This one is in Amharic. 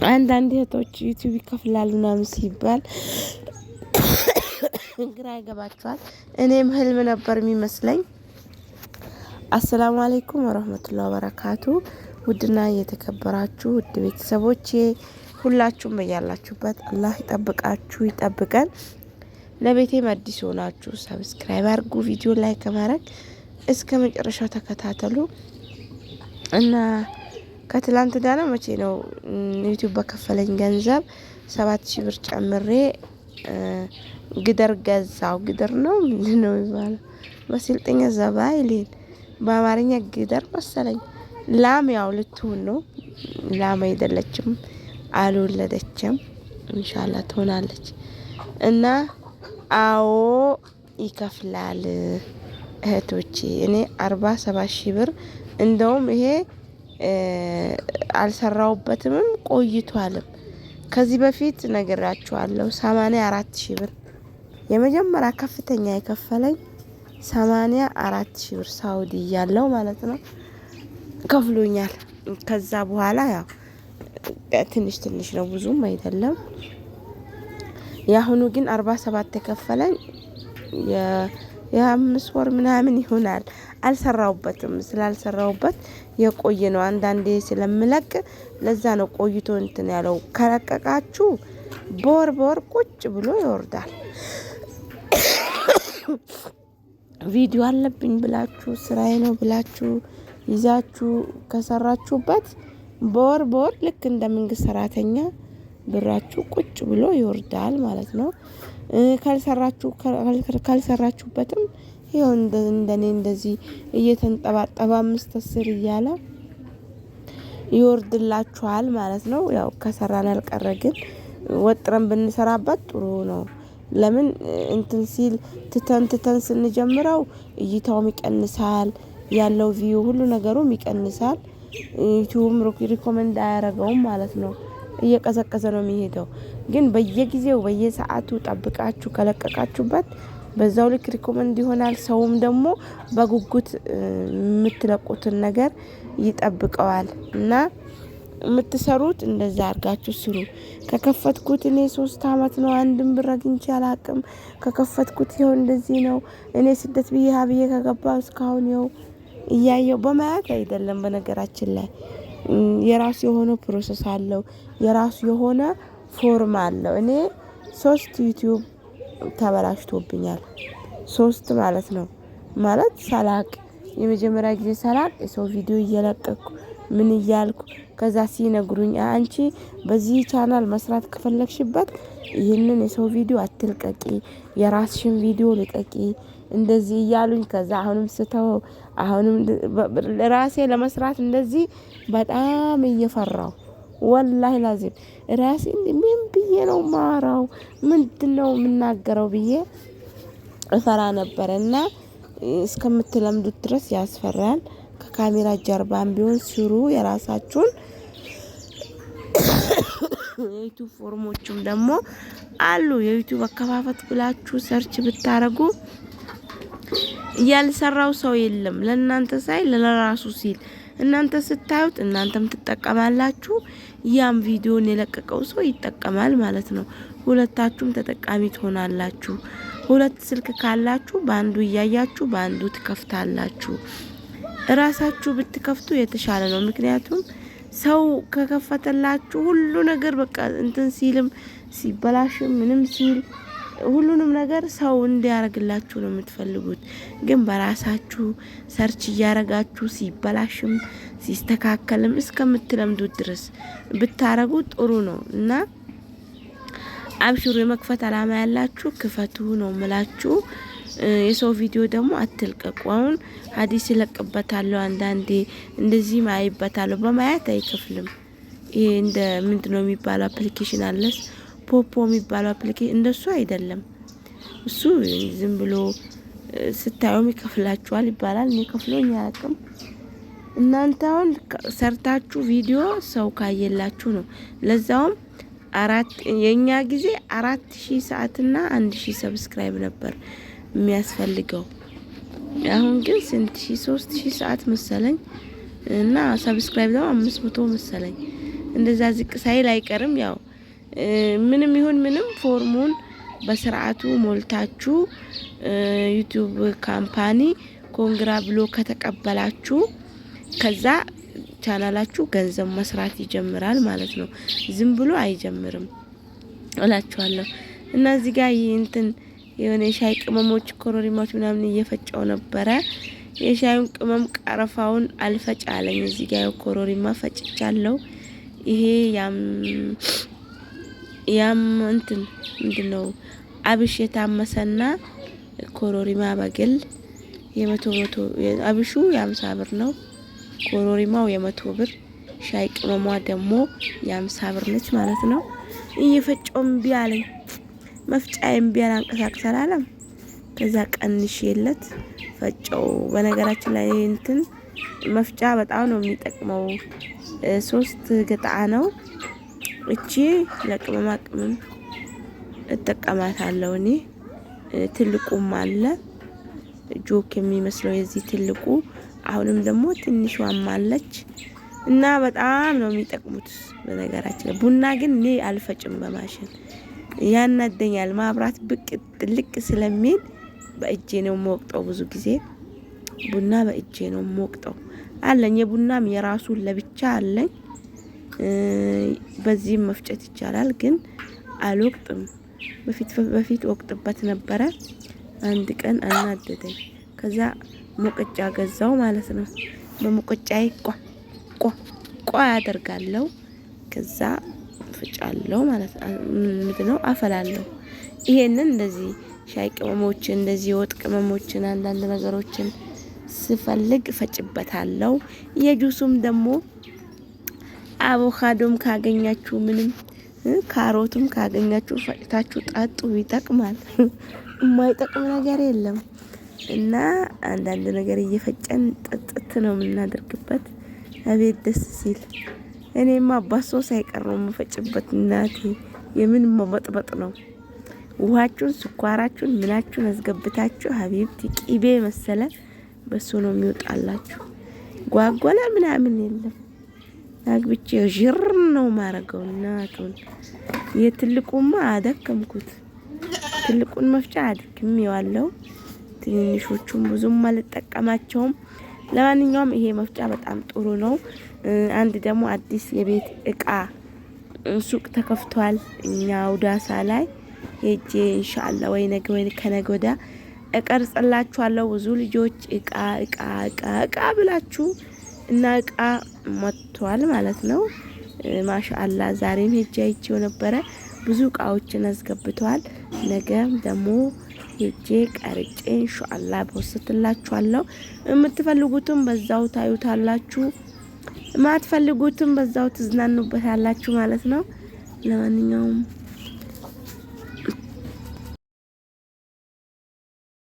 አንዳንድ እህቶች ዩቲዩብ ይከፍላሉ ምናምን ሲባል ግራ ይገባቸዋል። እኔም ህልም ነበር የሚመስለኝ። አሰላሙ አለይኩም ወራህመቱላሂ ወበረካቱ። ውድና የተከበራችሁ ውድ ቤተሰቦቼ ሁላችሁም በያላችሁበት አላህ ይጠብቃችሁ ይጠብቀን። ለቤቴም አዲስ ሆናችሁ ሰብስክራይብ አድርጉ፣ ቪዲዮ ላይክ ከማድረግ እስከ መጨረሻው ተከታተሉ እና ከትላንት ዳና መቼ ነው ዩቲዩብ በከፈለኝ ገንዘብ 7000 ብር ጨምሬ ግደር ገዛው። ግደር ነው ምንድነው የሚባለው? በስልጥኛ ዘባይሌን በአማርኛ ግደር መሰለኝ። ላም ያው ልትሆን ነው። ላም አይደለችም፣ አልወለደችም። ኢንሻአላህ ትሆናለች። እና አዎ ይከፍላል እህቶቼ። እኔ 47 ሺህ ብር እንደውም ይሄ አልሰራውበትም ቆይቷልም። ከዚህ በፊት ነግራችኋለሁ 84 ሺህ ብር የመጀመሪያ ከፍተኛ የከፈለኝ 84 ሺህ ብር ሳውዲ ያለው ማለት ነው ከፍሎኛል። ከዛ በኋላ ያው ትንሽ ትንሽ ነው ብዙም አይደለም። ያሁኑ ግን 47 የከፈለኝ የ5 ወር ምናምን ይሆናል። አልሰራውበትም። ስላልሰራውበት የቆየ ነው። አንዳንዴ ስለምለቅ ለዛ ነው ቆይቶ እንትን ያለው። ከለቀቃችሁ በወር ቁጭ ብሎ ይወርዳል። ቪዲዮ አለብኝ ብላችሁ ስራዬ ነው ብላችሁ ይዛችሁ ከሰራችሁበት በወር ልክ እንደ መንግስት ሰራተኛ ብራችሁ ቁጭ ብሎ ይወርዳል ማለት ነው። ካልሰራችሁበትም ይሄው እንደኔ እንደዚህ እየተንጠባጠባ 5-10 እያለ ይወርድላችኋል ማለት ነው። ያው ከሰራን አልቀረ ግን ወጥረን ብንሰራበት ጥሩ ነው። ለምን እንትን ሲል ትተን ስንጀምረው እይታውም ይቀንሳል፣ ያለው ቪው ሁሉ ነገሩም ይቀንሳል። ዩቲዩብም ሪኮመንድ አያረገውም ማለት ነው። እየቀዘቀዘ ነው የሚሄደው። ግን በየጊዜው በየሰዓቱ ጠብቃችሁ ከለቀቃችሁበት በዛው ልክ ሪኮመንድ ይሆናል። ሰውም ደግሞ በጉጉት የምትለቁትን ነገር ይጠብቀዋል እና የምትሰሩት እንደዛ አድርጋችሁ ስሩ። ከከፈትኩት እኔ 3 አመት ነው። አንድም ብር አግኝቼ አላቅም። ከከፈትኩት ይኸው እንደዚህ ነው። እኔ ስደት ብዬ ሀብዬ ከገባሁ እስካሁን ይኸው እያየው በማያት አይደለም። በነገራችን ላይ የራሱ የሆነ ፕሮሰስ አለው። የራሱ የሆነ ፎርም አለው። እኔ 3 ዩቲዩብ ተበላሽቶብኛል። 3 ማለት ነው። ማለት ሳላቅ የመጀመሪያ ጊዜ ሳላቅ የሰው ቪዲዮ እየለቀኩ ምን እያልኩ ከዛ ሲነግሩኝ አንቺ በዚህ ቻናል መስራት ከፈለግሽበት ይህንን የሰው ቪዲዮ አትልቀቂ፣ የራስሽን ቪዲዮ ልቀቂ እንደዚህ እያሉኝ ከዛ አሁንም ስተው አሁንም ራሴ ለመስራት እንደዚህ በጣም እየፈራው ወላሂ ላዚም ራሴ ምን ብዬ ነው ማራው ምንድነው የምናገረው ብዬ እፈራ ነበርና እስከምትለምዱት ድረስ ያስፈራል። ከካሜራ ጀርባም ቢሆን ስሩ የራሳችሁን። የዩቲዩብ ፎርሞችም ደግሞ አሉ። የዩቲዩብ አከፋፈት ብላችሁ ሰርች ብታረጉ ያልሰራው ሰው የለም። ለእናንተ ሳይ ለራሱ ሲል እናንተ ስታዩት እናንተም ትጠቀማላችሁ፣ ያም ቪዲዮን የለቀቀው ሰው ይጠቀማል ማለት ነው። ሁለታችሁም ተጠቃሚ ትሆናላችሁ። 2 ስልክ ካላችሁ በአንዱ እያያችሁ በአንዱ ትከፍታላችሁ። ራሳችሁ ብትከፍቱ የተሻለ ነው። ምክንያቱም ሰው ከከፈተላችሁ ሁሉ ነገር በቃ እንትን ሲልም ሲበላሽም ምንም ሲል ሁሉንም ነገር ሰው እንዲያረግላችሁ ነው የምትፈልጉት። ግን በራሳችሁ ሰርች እያረጋችሁ ሲበላሽም ሲስተካከልም እስከምትለምዱት ድረስ ብታረጉ ጥሩ ነው እና አብሽሩ። የመክፈት አላማ ያላችሁ ክፈቱ ነው ምላችሁ። የሰው ቪዲዮ ደግሞ አትልቀቁ። አሁን ሀዲስ ይለቅበታለሁ አንዳንዴ እንደዚህ ማይበታለሁ። በማየት አይከፍልም። ይሄ እንደ ምንድነው የሚባለው አፕሊኬሽን አለስ ፖፖ የሚባለው አፕሊኬሽን እንደሱ አይደለም። እሱ ዝም ብሎ ስታዩም ይከፍላችኋል ይባላል። እኔ ከፍሎኝ አያውቅም። እናንተ አሁን ሰርታችሁ ቪዲዮ ሰው ካየላችሁ ነው። ለዛውም የኛ ጊዜ 4000 ሰዓትና 1000 ሰብስክራይብ ነበር የሚያስፈልገው። አሁን ግን 3000 ሰዓት መሰለኝ እና ሰብስክራይብ ደግሞ 500 መሰለኝ እንደዛ ዝቅ ሳይል አይቀርም። ያው ምንም ይሁን ምንም ፎርሙን በስርዓቱ ሞልታችሁ ዩቲዩብ ካምፓኒ ኮንግራ ብሎ ከተቀበላችሁ ከዛ ቻናላችሁ ገንዘብ መስራት ይጀምራል ማለት ነው። ዝም ብሎ አይጀምርም እላችኋለሁ። እና እዚህ ጋር እንትን የሆነ የሻይ ቅመሞች ኮሮሪማዎች ምናምን እየፈጨው ነበረ። የሻዩን ቅመም ቀረፋውን አልፈጫለኝ። እዚህ ጋር ኮሮሪማ ፈጭቻለሁ። ይሄ ያም እንትን ምንድነው አብሽ የታመሰና ኮሮሪማ በግል የ100 አብሹ የ50 ብር ነው። ኮሮሪማው የ100 ብር፣ ሻይ ቅመሟ ደግሞ የ50 ብር ነች ማለት ነው። እየፈጨው እምቢ አለኝ። መፍጫዬን ቢያል አንቀሳቅስ አላለም። ከዛ ቀንሼለት ፈጨው። በነገራችን ላይ እንትን መፍጫ በጣም ነው የሚጠቅመው። 3 ገጣ ነው። እቺ ለቅመማ ቅመም እጠቀማታለሁ እኔ። ትልቁም አለ ጆክ የሚመስለው የዚህ ትልቁ፣ አሁንም ደግሞ ትንሿም አለች እና በጣም ነው የሚጠቅሙት። በነገራችን ላይ ቡና ግን እኔ አልፈጭም በማሽን ያናደኛል። ማብራት ብቅ ጥልቅ ስለሚል በእጄ ነው የምወቅጠው። ብዙ ጊዜ ቡና በእጄ ነው የምወቅጠው። አለኝ የቡናም የራሱ ለብቻ አለኝ። በዚህም መፍጨት ይቻላል፣ ግን አልወቅጥም። በፊት ወቅጥበት ነበረ። አንድ ቀን አናደደኝ። ከዛ ሙቀጫ ገዛው ማለት ነው። በሙቀጫዬ ቋ ያደርጋለሁ። ከዛ ፍጫለሁ ማለት ነው። አፈላለሁ። ይሄንን እንደዚህ ሻይ ቅመሞችን እንደዚህ ወጥ ቅመሞችን አንዳንድ ነገሮችን ስፈልግ ፈጭበታለሁ። የጁሱም ደግሞ አቮካዶም ካገኛችሁ ምንም ካሮትም ካገኛችሁ ፈጭታችሁ ጣጡ፣ ይጠቅማል። የማይጠቅም ነገር የለም። እና አንዳንድ ነገር እየፈጨን ጥጥት ነው የምናደርግበት። አቤት ደስ ሲል! እኔማ አባሶ ሳይቀር ነው የምፈጭበት። እናቴ የምን መበጥበጥ ነው። ውሃችሁን ስኳራችሁን ምናችሁን አስገብታችሁ ሀቢብቲ ቂቤ መሰለ በሱ ነው የሚወጣላችሁ። ጓጓላ ምናምን የለም። አግብቼ ጅር ነው ማረገው። እናቱን የትልቁማ አደከምኩት። ትልቁን መፍጫ አድክሜዋለሁ። ትንንሾቹም ብዙም አልጠቀማቸውም። ለማንኛውም ይሄ መፍጫ በጣም ጥሩ ነው። አንድ ደግሞ አዲስ የቤት እቃ ሱቅ ተከፍቷል እኛ ውዳሳ ላይ ሄጄ ኢንሻአላህ ወይ ነገ ወይ ከነገ ወዲያ እቀርጽላችኋለሁ። ብዙ ልጆች እቃ ብላችሁ እና እቃ መጥቷል ማለት ነው። ማሻአላህ ዛሬም ሄጄ አይቼው ነበረ። ብዙ እቃዎችን አስገብተዋል። ነገም ደግሞ ሄጄ ቀርጬ ኢንሻአላህ በወስትላችኋለሁ። የምትፈልጉትም በዛው ታዩታላችሁ፣ ማትፈልጉትም በዛው ትዝናኑበታላችሁ ማለት ነው። ለማንኛውም